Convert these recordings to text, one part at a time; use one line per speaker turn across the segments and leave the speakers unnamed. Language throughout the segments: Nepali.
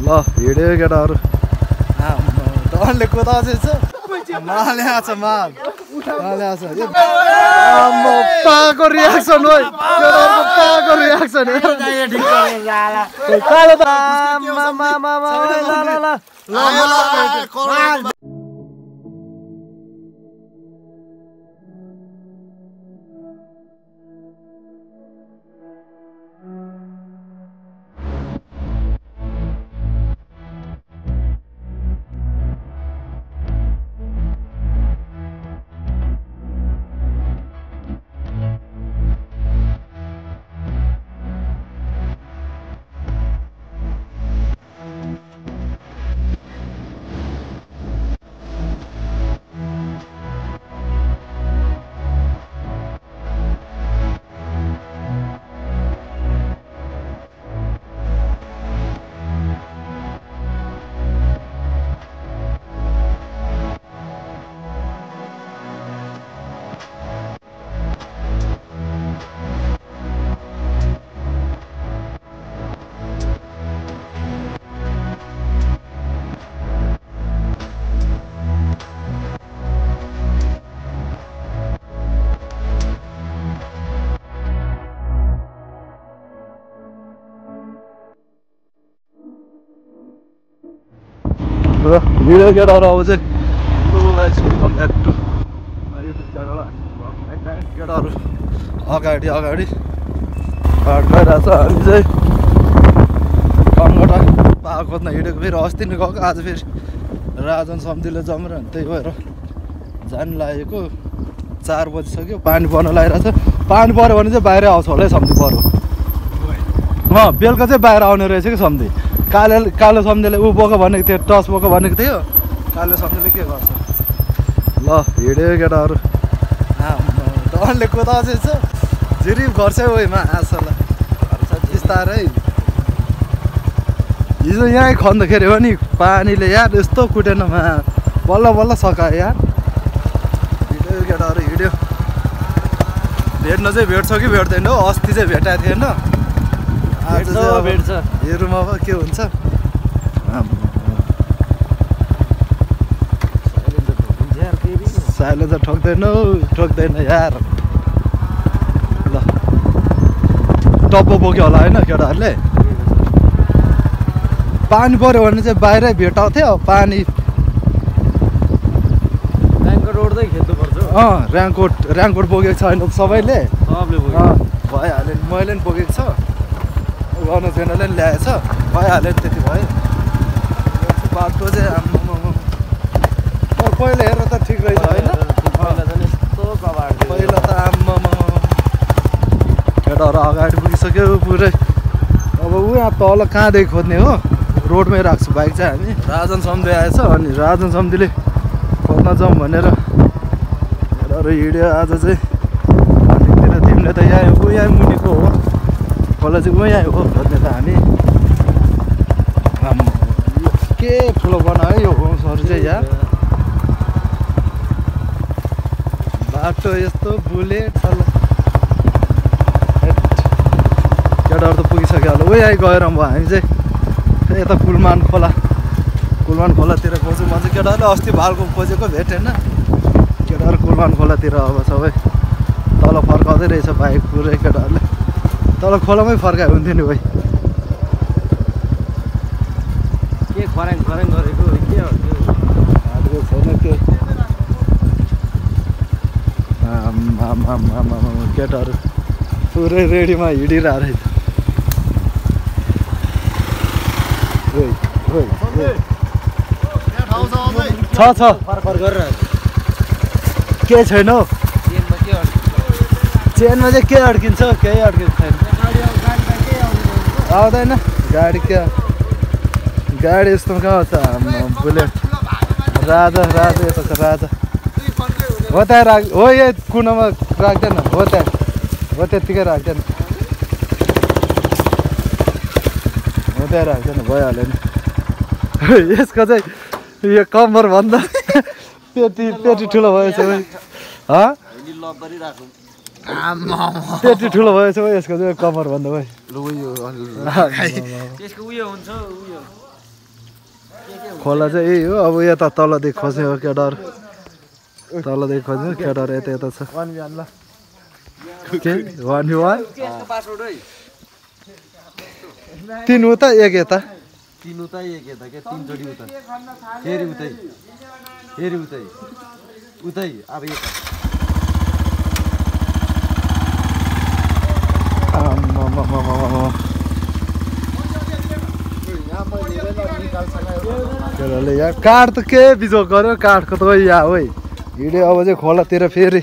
हिँड्यो केटाहरू डनले कुदाउँछ माल ल्याएको छ माल ल्याएको छ पाको रियाक्सन हो पाको रियाक्सन भिडियो केटाहरू अब चाहिँ केटाहरू अगाडि अगाडि घाट गइरहेको छ हामी चाहिँ कनगटा पाहा खोज्न हिँडेको फेरि अस्ति नै गएको आज फेरि राजन सम्धीले जमेर त्यही भएर जानु लागेको 4 बजिसक्यो पानी पर्न लागिरहेको छ पानी पऱ्यो भने चाहिँ बाहिर आउँछ होला है सम्धी पऱ्यो बेलुका चाहिँ बाहिर आउने रहेछ कि सम्धी कालो सम्झेले ऊ बोको भनेको थियो टस बोको भनेको थियो कालो सम्झेले के गर्छ ल हिँड्यो केटाहरू डनले कुदाउँछ झिरिप गर्छ ओइमा आसला बिस्तारै हिजो यहीँ खन्दाखेरि हो नि पानीले यार यस्तो कुटेन बल्ल बल्ल सकायो यार हिँड्यो केटाहरू हिँड्यो भेट्न चाहिँ भेट्छ कि भेट्दैन हो अस्ति चाहिँ भेटाएको थिएन आज चाहिँ भेट्छ हेरौँ अब के हुन्छ साइलेन्सर ठोक्दैन यार ल टप्पो बोक्यो होला होइन केटाहरूले पानी पऱ्यो भने चाहिँ बाहिरै भेटाउँथ्यो पानी ऱ्याङ्कोट ओड्दै खेल्नुपर्छ ऱ्याङ्कोट बोकेको छैन सबैले भइहाल्यो मैले पनि बोकेको छ गर्नु छैनले पनि ल्याएछ भइहाल्यो नि त्यति भयो बाटो चाहिँ पहिला हेर्दा त ठिक रहेछ होइन पहिला त केटाहरू अगाडि पुगिसक्यो पुरै अब ऊ यहाँ तल कहाँदेखि खोज्ने हो रोडमै राख्छु बाइक चाहिँ हामी राजन सम्धी आएछ अनि राजन सम्धीले खोज्न जाउँ भनेर केटाहरू हिँड्यो आज चाहिँ अलिकतिर तिमीले त यहाँ ऊ यहाँ मुनिको हो खोला चाहिँ ऊ यहाँ हो खोज्ने त हामी के ठुलो बनायो यो होम्सहरू चाहिँ यार बाटो यस्तो बुलेट केटाहरू त पुगिसक्यो होला ऊ यहाँ गएर अब हामी चाहिँ यता कुलमान खोलातिर खोज्छौँ म चाहिँ केटाहरूले अस्ति भालको खोजेको भेटेन केटाहरू कुलमान खोलातिर अब सबै तल फर्काउँदै रहेछ बाइक पुरै केटाहरूले तल खोलामै फर्कायो हुन्थ्यो नि भाइ के खराङ गरेको के हालेको छैन के केटाहरू पुरै रेडीमा हिँडिरहेको रहेछ छ के छैन हौ चेनमा चाहिँ के अड्किन्छ केही अड्किन्छ छैन आउँदैन गाडी क्या गाडी यस्तो कहाँ छ बुलेट राजा यस्तो छ राजा हो त्यहाँ हो यही कुनामा राख्दैन हो त्यत्तिकै राख्दैन हो त्यहाँ राख्दैन भइहाल्यो नि यसको चाहिँ यो कम्बर भन्दा पेटी ठुलो भएछ भाइ पेटी ठुलो भएछ भाइ यसको चाहिँ कम्बर भन्दा भाइ खोला चाहिँ यही हो अब यता तलदेखि खस्यो केटाहरू तलदेखि खस्यो केटाहरू यता यता छ के 1v1 3 उता 1 यता
3 उता 1 यता के 3 जोडी उता फेरि उतै अब यता
यार काठ त के बिजोग गर्यो काठको त या हो भिडियो अब चाहिँ खोलातिर फेरि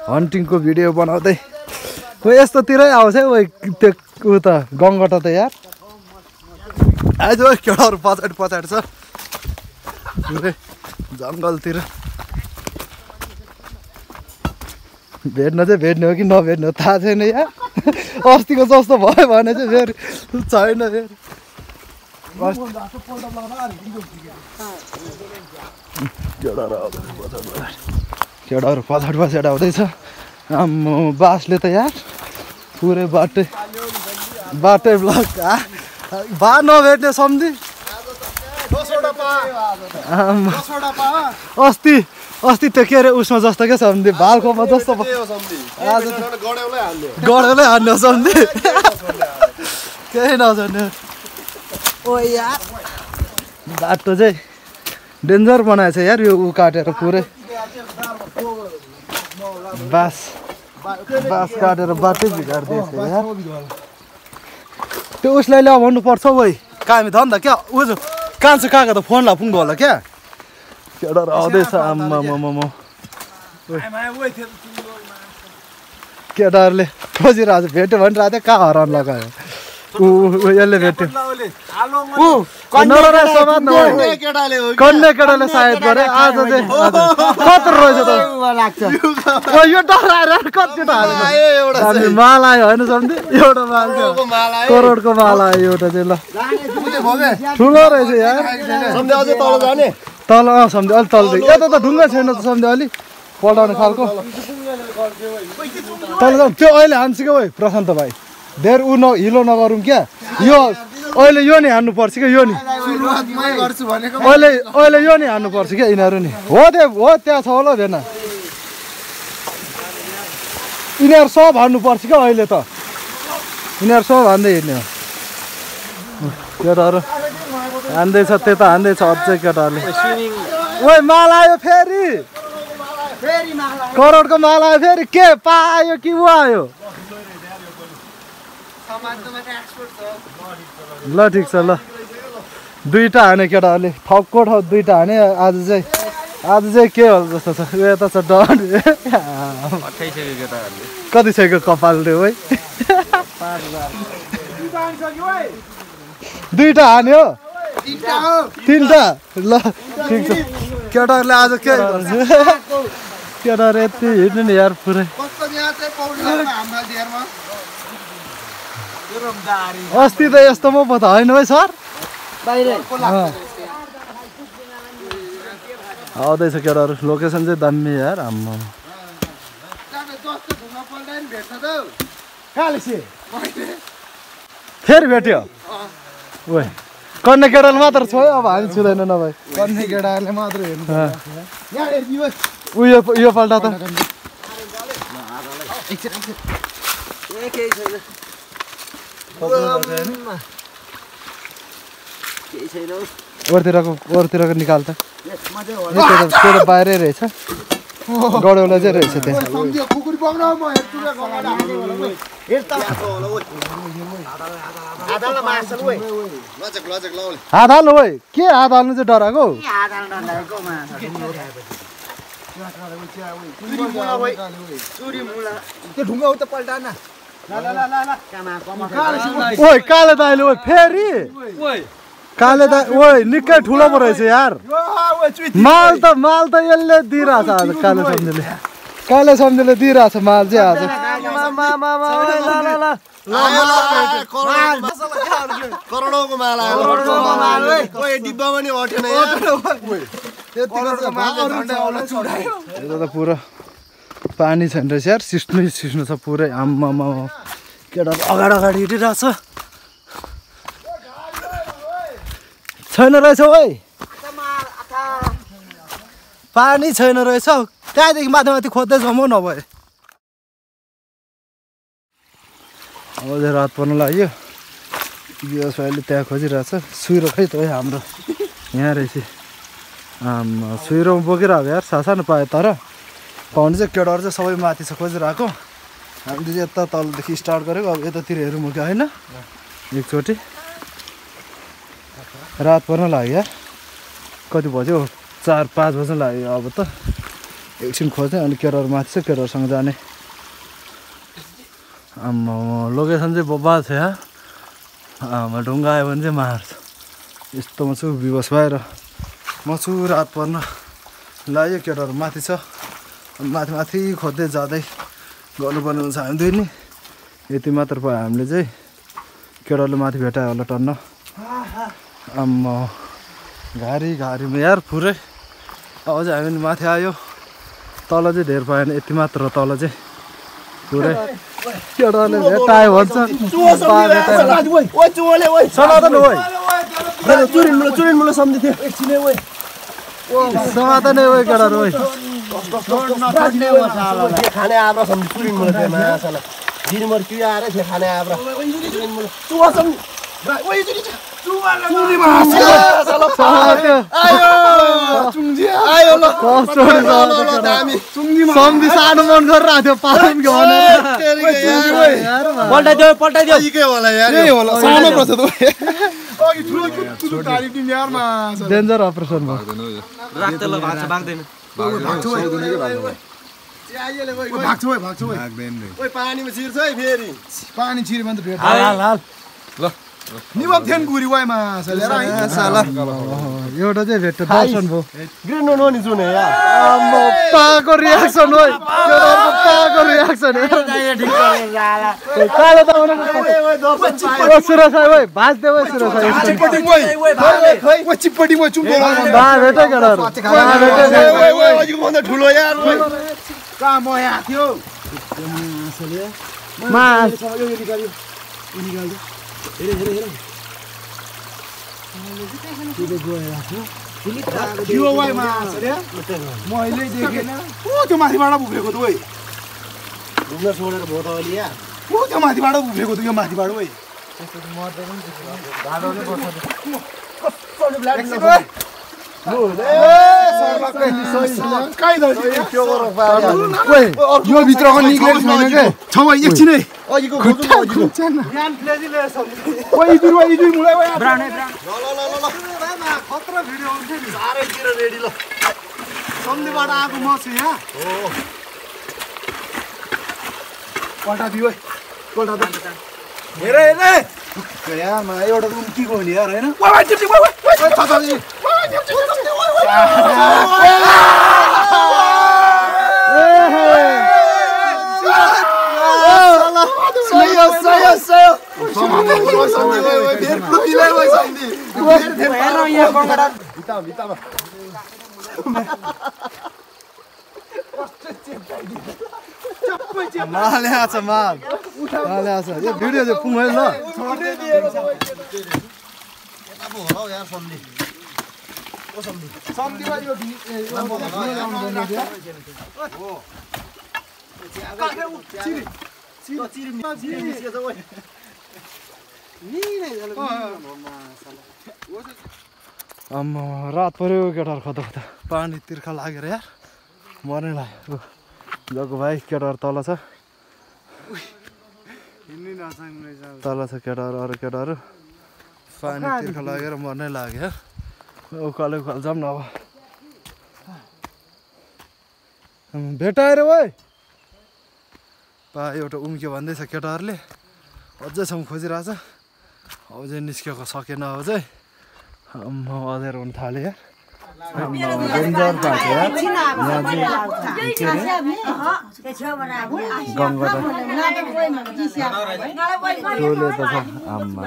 हन्टिङको भिडियो बनाउँदै खोइ यस्तोतिरै आउँछ है त्यो उता गङ्गटा त यार आइज केटाहरू पछाडि पछाडि छ जङ्गलतिर भेट्न चाहिँ भेट्ने हो कि नभेट्ने हो थाहा छैन यार अस्तिको जस्तो भयो भने चाहिँ फेरि छैन फेरि केटाहरू पछाडि पछाडि आउँदैछ आम्मो बासले त यार पुरै बाटै ब्लक बा नभेट्ने सम्झी अस्ति त्यो के अरे उसमा जस्तो क्या सम्झी भालकोमा जस्तो गडेलै हान्ने सम्झी केही नजाने ओ यार बाटो चाहिँ डेन्जर बनाएछ यार यो उ काटेर पुरै बास काटेर बाटै बिगारिदिएछ यार त्यो उसलाई ल्याऊ भन्नुपर्छ हौ है कामी धन्दा क्या उ कान्छ काका त फोन लापुङ्गो होला क्या केटाहरू आउँदैछ आम्मा केटाहरूले खोजिरहेको छ भेट्यो भनिरहेको थियो कहाँ हराउन लगायो यसले भेट्यो कन्ने केटाले सायद गरे आज चाहिँ कत्रो रहेछ त यो डराएर कति माल आयो होइन सम्झి एउटा माल करोडको माल आयो एउटा चाहिँ ल ठुलो रहेछ यार तल सम्झి अलिक तल यता त ढुङ्गा छैन त सम्झि अलिक पल्टाउने खालको तल त्यो अहिले हान्छ क्या भाइ प्रशान्त भाइ धेर हिलो नगरौँ क्या यो अहिले यो नि हान्नुपर्छ क्या यो नि अहिले यो नि हान्नुपर्छ क्या यिनीहरू नि हो त्यहाँ छ होला भेना यिनीहरू सब हान्नुपर्छ क्या अहिले त यिनीहरू सब हान्दै हिँड्ने हो केटाहरू हान्दैछ त्यता हान्दैछ अझै केटाहरूले ओइ माल आयो फेरि करोडको माल आयो फेरि के पायो कि ऊ आयो ल ठिक छ ल दुईटा हाने केटाहरूले ठक्को ठाउँ दुईटा हाने आज चाहिँ के होला जस्तो छ यता छ डन कति छैको कपाल रे है दुईटा हान्यो तिनटा ल ठिक छ केटाहरूले आज के केटाहरू यति हिँड्नु नि यार पुरै अस्ति त यस्तोमा पो त होइन है सर आउँदैछ केटाहरू लोकेसन चाहिँ दामी यार आम्मा फेरि भेट्यो ओ कन्ने केटाले मात्र छ अब हामी छुँदैन नभए कन्ने केटाहरूले मात्र हेर्नु यो पल्टा त ओरतिरको निकाल त त्यो त बाहिरै रहेछ गडौला चाहिँ रहेछ त्यहाँ हात हाल्नु है के हात हाल्नु चाहिँ डराएको ओइ काले दाइले ओइ फेरि काले दाइ ओइ निकै ठुलो पो रहेछ यार माल त यसले दिइरहेछ आज काले सम्झिले दिइरहेछ माल चाहिँ आज
करोडको माल आयो डिब्बा पनि अटेन
यता त पुरा पानी छैन रहेछ यार सिस्नु छ पुरै आम्मामा केटा अगाडि हिँडिरहेछ छैन रहेछ है पानी छैन रहेछ त्यहाँदेखि माथि माथि खोज्दै जाउँ हौ नभए अझै रात पर्न लाग्यो बियस अहिले त्यहाँ खोजिरहेछ सुइरो खै त हाम्रो यहाँ रहेछ सुइरो बोकिरहेको यार सानो पायो तर पाउने चाहिँ केटाहरू चाहिँ सबै माथि छ खोजिरहेको हामीले चाहिँ यता तलदेखि स्टार्ट गरेको अब यतातिर हेरौँ कि होइन एकचोटि रात पर्न लाग्यो यार कति बज्यो 4-5 बज्न लाग्यो अब त एकछिन खोज्ने अनि केटाहरू माथि छ केटाहरूसँग जाने लोकेसन चाहिँ बब्बा छ यहाँ ढुङ्गा आयो भने चाहिँ मार्छ यस्तोमा छु विवश भएर म छु रात पर्न लाग्यो केटाहरू माथि छ माथि माथि खोज्दै जाँदै गर्नुपर्ने हुन्छ हामी दुई नि यति मात्र पायो हामीले चाहिँ केटाहरूले माथि भेटायो होला टन्न घारीमा यार पुरै अब चाहिँ हामी माथि आयो तल चाहिँ धेर पाएन यति मात्र तल चाहिँ पुरै केटाहरूले भेटायो भन्छ समाधान हो समाधान नै हो केटाहरू
खाने आब्रा सम्झि चुरिन मलाई त्यो माछाला दिनभर किरा आएर थियो खाने आब्रा
सम्झी सानो मन गरिरहेको थियो पालन
पल्टाइदियो
डेन्जर अपरेसन भयो
पानीमा छिर्छ है फेरि
पानी छिर्यो भने त भेट
ल
निमक थिएन गुरी वाइमा
एउटा चाहिँ भेट्यो दर्शन भयो
ग्रिन नो नि जुन यार
पाको रियाक्सन हो पाको रियाक्सन कालो त सुरज भाइ भाज देऊ सुरज
चिपटी म चुम
बा भेट्यो केटाहरु
ठुलो यार
कहाँ म यहाँ थियो
मास
यो वाइमा मैले देखेन ओ त्यो माथिबाट उभिएको त ओइ
घुम्न छोडेर भोट अलि यार
ओ त्यो माथिबाट उभिएको त यो माथिबाट ओइ यो भित्रको निक्लेको छैन के छ भाइ एकछिनै
अघिको
खतरा भिडियो आउँछ नि
चारैतिर रेडी ल
सन्धिबाट आएको म छु यहाँ पल्टा दियो है पल्टा त हेरे हेरे यार मा एउटा रुम के को नि यार हैन
माल यहाँ छ माल यहाँ छ यो भिडियो चाहिँ पुङ है ल रात पर्यो केटाहरू कता कता पानी तिर्खा लागेर यार मर्नै लाग्यो जग्गो भाइ केटाहरू तल छ तल छ केटाहरू अरू केटाहरू पानी तिर्खा लागेर मर्नै लाग्यो उकालो उकालो जाऊँ न अब भेटाएर भाइ पा एउटा उम्क्यो भन्दैछ केटाहरूले अझैसम्म खोजिरहेछ अब चाहिँ निस्केको सकेन अब चाहिँ अँध्यारो हुन थाल्यो यार डेन्जर भएको यार टोले त छ आम्मा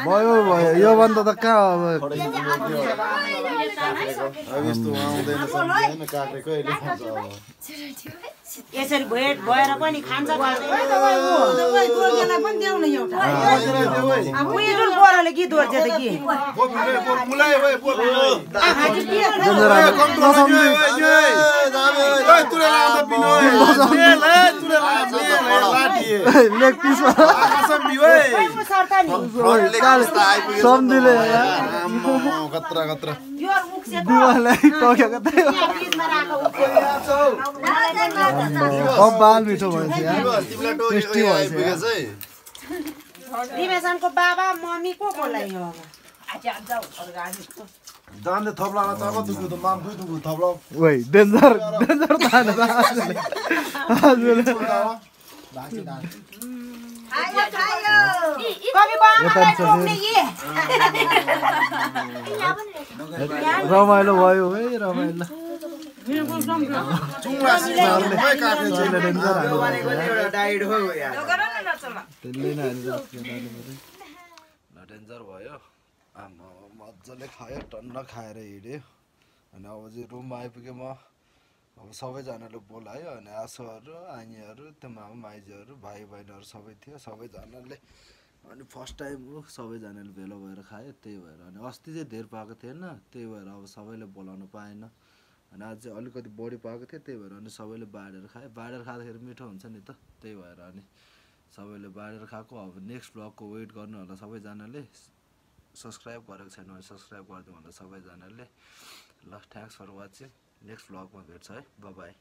भयो भयो योभन्दा त कहाँ अब
यसरी भेट भएर पनि खान्छ बोराले गीत दोर्छ त कि
सम्धिले बाल मिठो भएछ टेस्टी भएछ
दिमेशनको बाबा मम्मी को बोलाइ हो
जान्दै थप्ला तब दुगु त माम दुगु दुगु थप्ला
ओइ डेन्जर डेन्जर थाहा रमाइलो भयो है रमाइलो डेन्जर भयो मजाले खायो टन्न खाएर हिँड्यो अनि अब चाहिँ रुममा आइपुगेँ म अब सबैजनाले बोलायो अनि आसुहरू आनीहरू त्यो मामा माइजूहरू भाइ बहिनीहरू सबै थियो सबैजनाले अनि फर्स्ट टाइम हो सबैजनाले भेला भएर खायो त्यही भएर अनि अस्ति चाहिँ धेर पाएको थिएन त्यही भएर अब सबैले बोलाउनु पाएन अनि आज चाहिँ अलिकति बढी पाएको थियो त्यही भएर अनि सबैले बाँडेर खायो बाँडेर खाँदाखेरि मिठो हुन्छ नि त त्यही भएर अनि सबैले बाँडेर खाएको अब नेक्स्ट ब्लगको वेट गर्नु होला सबैजनाले सब्सक्राइब गरेको छैन भने सब्सक्राइब गरिदिनु होला सबैजनाले ल थ्याङ्क्स फर वाचिङ नेक्स्ट ब्लगमा भेट्छ है बाई बाई